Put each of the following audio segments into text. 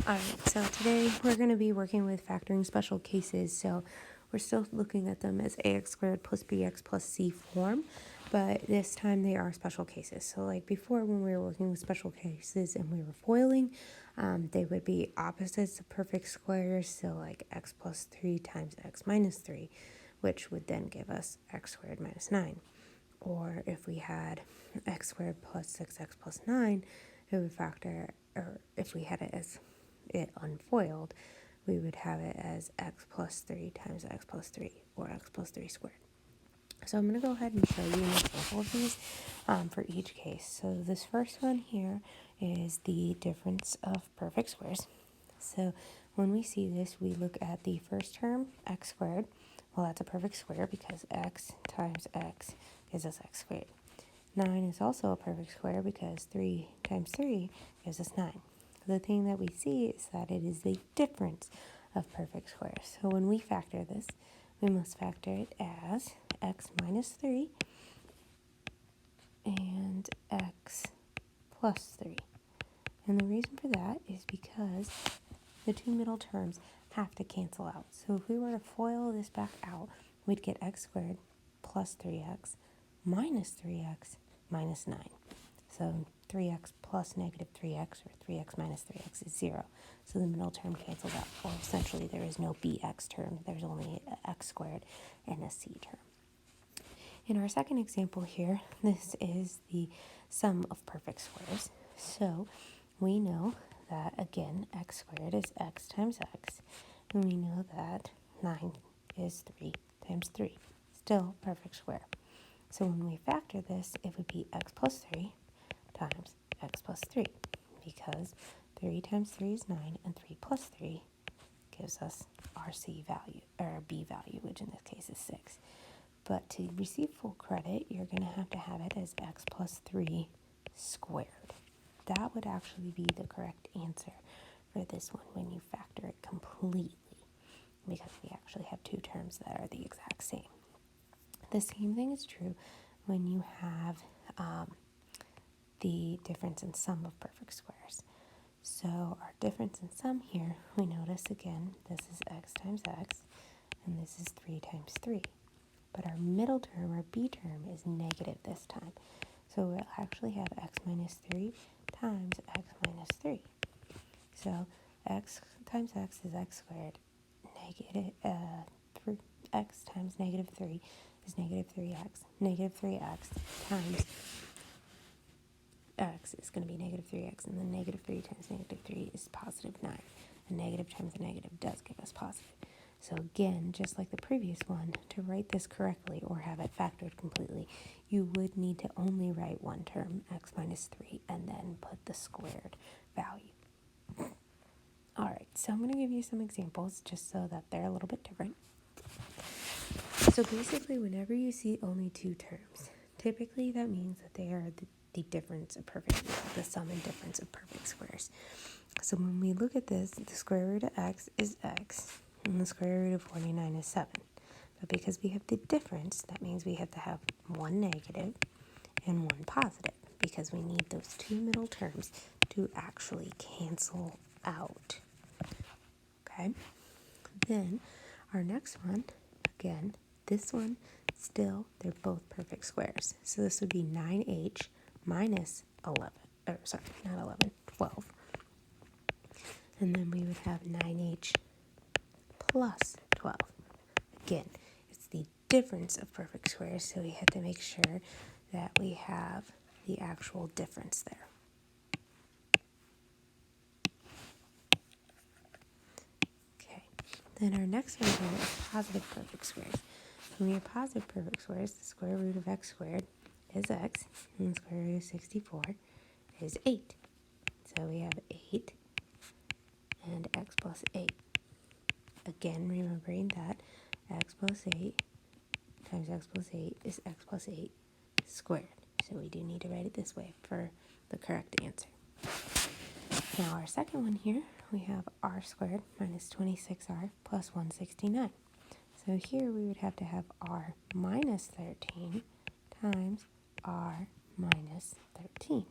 Alright, so today we're going to be working with factoring special cases. So we're still looking at them as ax squared plus bx plus c form, but this time they are special cases. So like before when we were working with special cases and we were foiling, they would be opposites of perfect squares. So like x plus 3 times x minus 3, which would then give us x squared minus 9. Or if we had x squared plus 6x plus 9, it would factor, or if we had it as it unfoiled, we would have it as x plus 3 times x plus 3, or x plus 3 squared. So I'm going to go ahead and show you an example of these for each case. So this first one here is the difference of perfect squares. So when we see this, we look at the first term, x squared. Well, that's a perfect square because x times x gives us x squared. 9 is also a perfect square because 3 times 3 gives us 9. The thing that we see is that it is the difference of perfect squares. So when we factor this, we must factor it as x minus 3 and x plus 3. And the reason for that is because the two middle terms have to cancel out. So if we were to FOIL this back out, we'd get x squared plus 3x minus 3x minus 9. So 3x plus negative 3x, or 3x minus 3x, is 0. So the middle term cancels out, or essentially there is no bx term. There's only x squared and a c term. In our second example here, this is the sum of perfect squares. So we know that, again, x squared is x times x, and we know that 9 is 3 times 3. Still perfect square. So when we factor this, it would be x plus 3 times x plus 3, because 3 times 3 is 9, and 3 plus 3 gives us our c value, or our b value, which in this case is 6. But to receive full credit, you're going to have it as x plus 3 squared. That would actually be the correct answer for this one when you factor it completely, because we actually have two terms that are the exact same. The same thing is true when you have the difference in sum of perfect squares. So our difference in sum here, we notice again, this is x times x, and this is 3 times 3. But our middle term, our b term, is negative this time. So we'll actually have x minus 3 times x minus 3. So x times x is x squared. X times negative 3 is negative 3x. Negative 3x times x is going to be negative 3x, and then negative 3 times negative 3 is positive 9. A negative times a negative does give us positive. So again, just like the previous one, to write this correctly or have it factored completely, you would need to only write one term, x minus 3, and then put the squared value. Alright, so I'm going to give you some examples just so that they're a little bit different. So basically, whenever you see only two terms, typically that means that they are the difference of the sum and difference of perfect squares. So when we look at this, the square root of x is x, and the square root of 49 is 7. But because we have the difference, that means we have to have one negative and one positive, because we need those two middle terms to actually cancel out. Okay? Then our next one, again, this one, still, they're both perfect squares. So this would be 9h minus 11, or sorry, not 11, 12. And then we would have 9h plus 12. Again, it's the difference of perfect squares, so we have to make sure that we have the actual difference there. Okay, then our next one here is positive perfect squares. When we have positive perfect squares, the square root of x squared is x, and the square root of 64 is 8. So we have 8 and x plus 8. Again, remembering that x plus 8 times x plus 8 is x plus 8 squared. So we do need to write it this way for the correct answer. Now our second one here, we have r squared minus 26r plus 169. So here we would have to have r minus 13 times r minus 13.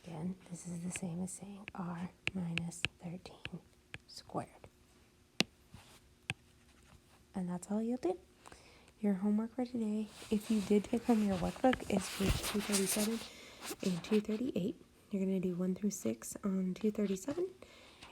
Again, this is the same as saying r minus 13 squared. And that's all you'll do. Your homework for today, if you did take home your workbook, is page 237 and 238. You're going to do 1 through 6 on 237,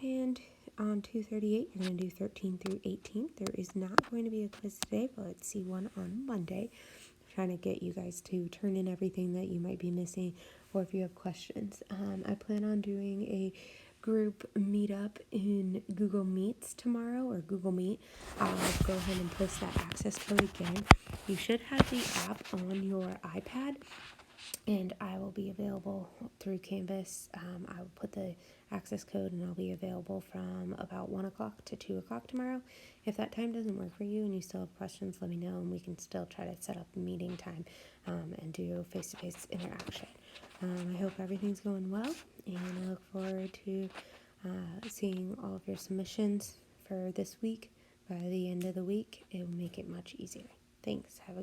and on 238, you're going to do 13 through 18. There is not going to be a quiz today, but let's see one on Monday. I'm trying to get you guys to turn in everything that you might be missing, or if you have questions. I plan on doing a group meetup in Google Meets tomorrow, or Google Meet. I'll go ahead and post that access code again. You should have the app on your iPad, and I will be available through Canvas. I will put the access code, and I'll be available from about 1 o'clock to 2 o'clock tomorrow. If that time doesn't work for you and you still have questions, let me know, and we can still try to set up a meeting time and do face-to-face interaction. I hope everything's going well, and I look forward to seeing all of your submissions for this week. By the end of the week, it will make it much easier. Thanks. Have a good